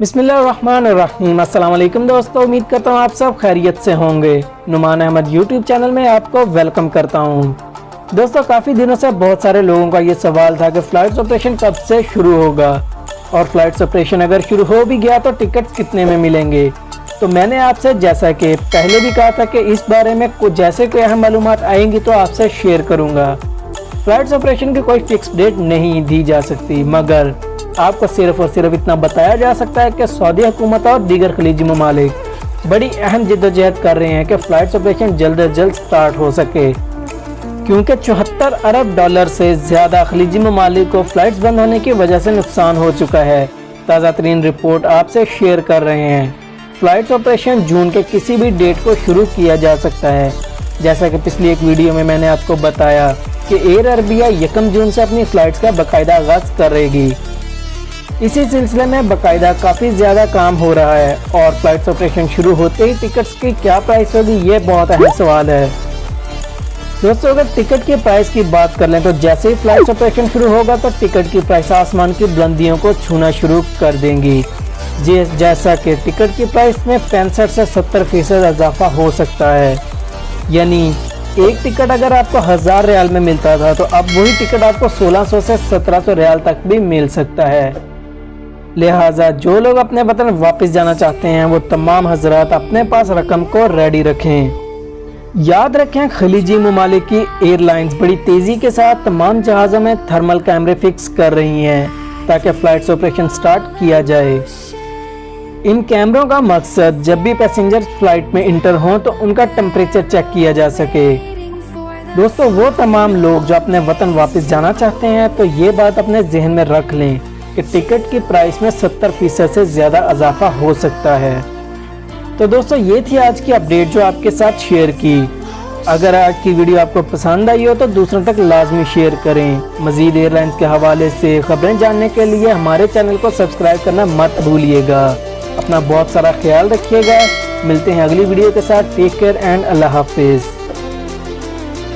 بسم اللہ الرحمن الرحیم۔ السلام علیکم دوستو، امید کرتا ہوں آپ سب خیریت سے ہوں گے۔ نشان احمد یوٹیوب چینل میں آپ کو ویلکم کرتا ہوں۔ دوستو کافی دنوں سے بہت سارے لوگوں کا یہ سوال تھا کہ فلائٹس آپریشن کب سے شروع ہوگا، اور فلائٹس آپریشن اگر شروع ہو بھی گیا تو ٹکٹس کتنے میں ملیں گے۔ تو میں نے آپ سے جیسا کہ پہلے بھی کہا تھا کہ اس بارے میں جیسے کوئی اہم معلومات آئیں گی تو آپ سے شیئر کروں گا۔ فلائٹس آپریشن کی کوئی فکس ڈیٹ نہیں دی جا سکتی، مگر آپ کو صرف اور صرف اتنا بتایا جا سکتا ہے کہ سعودی حکومت اور دیگر خلیجی ممالک بڑی اہم جدوجہد کر رہے ہیں کہ فلائٹس آپریشن جلد از جلد سٹارٹ ہو سکے، کیونکہ 74 ارب ڈالر سے زیادہ خلیجی ممالک کو فلائٹس بند ہونے کی وجہ سے نقصان ہو چکا ہے۔ تازہ ترین رپورٹ آپ سے شیئر کر رہے ہیں۔ فلائٹس آپریشن جون کے کسی بھی ڈیٹ کو شروع کیا جا سکتا ہے، جیسا کہ پچھلی ایک ویڈیو میں نے آپ کو بتایا کہ ایئر عربیہ 1 جون سے اپنی فلائٹس کا باقاعدہ آغاز کرے گی۔ اسی سلسلے میں باقاعدہ کافی زیادہ کام ہو رہا ہے، اور فلائٹس آپریشن شروع ہوتے ہی ٹکٹس کی کیا پرائس ہوگی، یہ بہت اہم سوال ہے۔ دوستو اگر ٹکٹ کی پرائس کی بات کر لیں تو جیسے ہی فلائٹس آپریشن شروع ہوگا تو ٹکٹ کی پرائس آسمان کی بلندیوں کو چھونا شروع کر دیں گی، جیسا کہ ٹکٹ کی پرائس میں 65 سے 70% اضافہ ہو سکتا ہے۔ یعنی ایک ٹکٹ اگر آپ کو 1000 ریال میں ملتا تھا تو اب وہی ٹکٹ آپ کو 1600 سے 1700 ریال تک بھی مل سکتا ہے۔ لہٰذا جو لوگ اپنے وطن واپس جانا چاہتے ہیں وہ تمام حضرات اپنے پاس رقم کو ریڈی رکھیں۔ یاد رکھیں خلیجی ممالک کی ایئر لائنز بڑی تیزی کے ساتھ تمام جہازوں میں تھرمل کیمرے فکس کر رہی ہیں تاکہ فلائٹس آپریشن سٹارٹ کیا جائے۔ ان کیمروں کا مقصد جب بھی پیسنجر فلائٹ میں انٹر ہوں تو ان کا ٹمپریچر چیک کیا جا سکے۔ دوستو وہ تمام لوگ جو اپنے وطن واپس جانا چاہتے ہیں تو یہ بات اپنے ذہن میں رکھ لیں کہ ٹکٹ کی پرائس میں 70% سے زیادہ اضافہ ہو سکتا ہے۔ تو دوستو یہ تھی آج کی اپڈیٹ جو آپ کے ساتھ شیئر کی۔ اگر آج کی ویڈیو آپ کو پسند آئی ہو تو دوسروں تک لازمی شیئر کریں۔ مزید ایئر لائنز کے حوالے سے خبریں جاننے کے لیے ہمارے چینل کو سبسکرائیب کرنا مت بھولیے گا۔ اپنا بہت سارا خیال رکھیے گا۔ ملتے ہیں اگلی ویڈیو کے ساتھ۔ ٹیک کیئر اینڈ اللہ حافظ۔